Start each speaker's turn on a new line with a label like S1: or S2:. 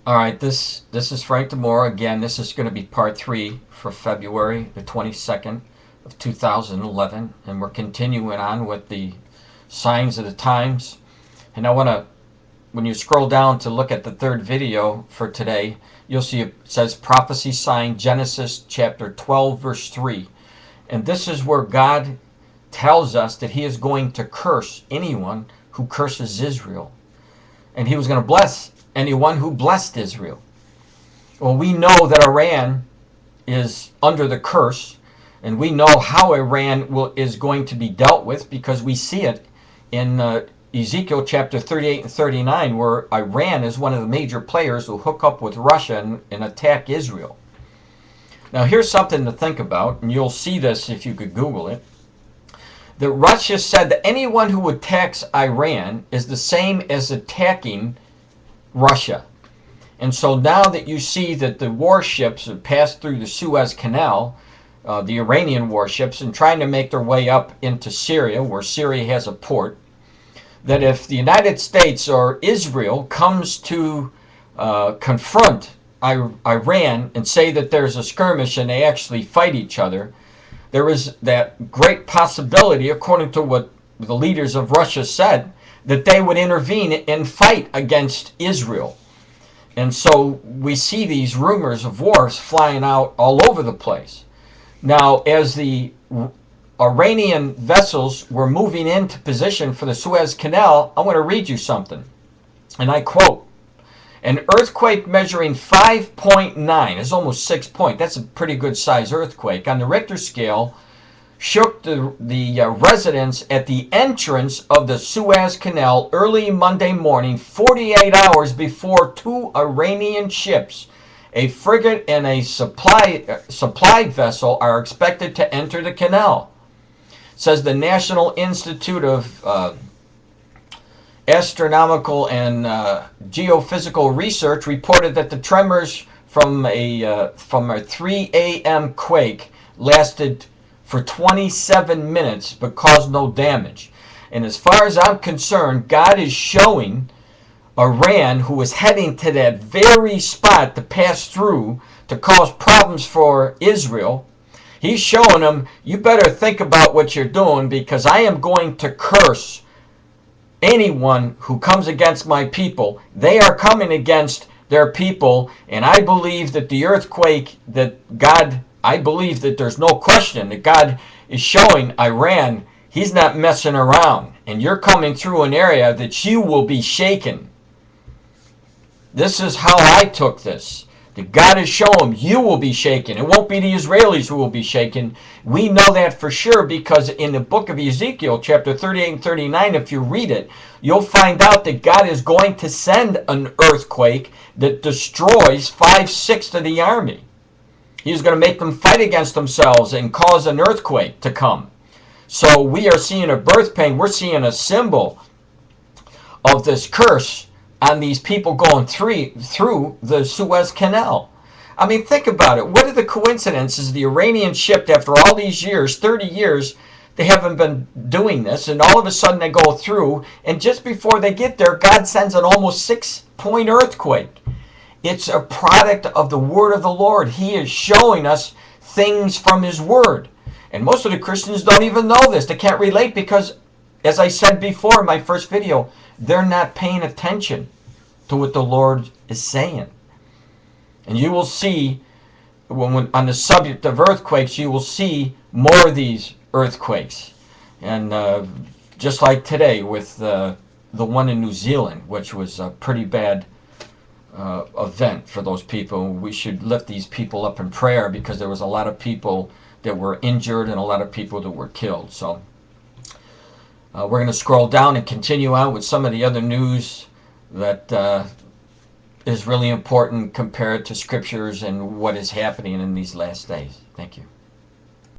S1: All right, this is Frank DiMora. Again, this is going to be part 3 for February the 22nd of 2011, and we're continuing on with the signs of the times. And I want to, when you scroll down to look at the third video for today, you'll see it says prophecy sign Genesis chapter 12 verse 3. And this is where God tells us that he is going to curse anyone who curses Israel. And he was going to bless anyone who blessed Israel. Well, we know that Iran is under the curse, and we know how Iran is going to be dealt with because we see it in Ezekiel chapter 38 and 39, where Iran is one of the major players who hook up with Russia and attack Israel. Now, here's something to think about, and you'll see this if you could Google it. That Russia said that anyone who attacks Iran is the same as attacking Russia. And so now that you see that the warships have passed through the Suez Canal, the Iranian warships, and trying to make their way up into Syria, where Syria has a port, that if the United States or Israel comes to confront Iran and say that there's a skirmish and they actually fight each other, there is that great possibility, according to what the leaders of Russia said, that they would intervene and fight against Israel. And so we see these rumors of wars flying out all over the place. Now, as the Iranian vessels were moving into position for the Suez Canal, I want to read you something. And I quote, "An earthquake measuring 5.9, is almost 6 point. That's a pretty good size earthquake on the Richter scale, shook the residents at the entrance of the Suez Canal early Monday morning, 48 hours before two Iranian ships, a frigate and a supply vessel, are expected to enter the canal," says the National Institute of Astronomical and Geophysical Research reported that the tremors from a 3 a.m. quake lasted for 27 minutes but caused no damage. And as far as I'm concerned, God is showing Iran, who is heading to that very spot to pass through to cause problems for Israel, he's showing them, you better think about what you're doing, because I am going to curse anyone who comes against my people. They are coming against their people, and I believe that the earthquake that God, I believe that there's no question that God is showing Iran, he's not messing around, and you're coming through an area that you will be shaken. This is how I took this. That God is showing you will be shaken. It won't be the Israelis who will be shaken. We know that for sure because in the book of Ezekiel, chapter 38 and 39, if you read it, you'll find out that God is going to send an earthquake that destroys 5/6 of the army. He's going to make them fight against themselves and cause an earthquake to come. So we are seeing a birth pain. We're seeing a symbol of this curse on these people going through the Suez Canal. I mean, think about it. What are the coincidences? The Iranian ship, after all these years, 30 years, they haven't been doing this, and all of a sudden they go through, and just before they get there, God sends an almost 6-point earthquake. It's a product of the word of the Lord. He is showing us things from his word. And most of the Christians don't even know this. They can't relate because, as I said before in my first video, they're not paying attention to what the Lord is saying. And you will see, when on the subject of earthquakes, you will see more of these earthquakes. And just like today with the one in New Zealand, which was a pretty bad event for those people. We should lift these people up in prayer because there was a lot of people that were injured and a lot of people that were killed. So we're going to scroll down and continue on with some of the other news that is really important compared to scriptures and what is happening in these last days. Thank you.